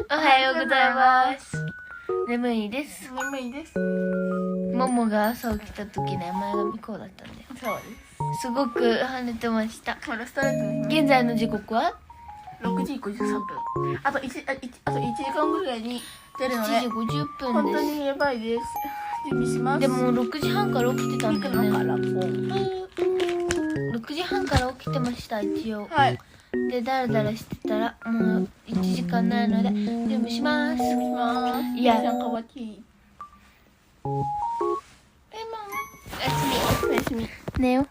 おはようございます。眠いです。眠いです。ももが朝起きた時ね、前髪こうだったんで、そうです。すごく跳ねてました。まだストレートに現在の時刻は6時53分。あと1時間ぐらいに出るので、 7時50本分で当にやばいです。準備します。す。でも6時半から起きてたんだよね。6時半から起きてました、一応。はい。で、だらだらしてたらもう1時間ないので準備します。します。いやちゃんかわきい。おやすみ。おやすみ。寝よう。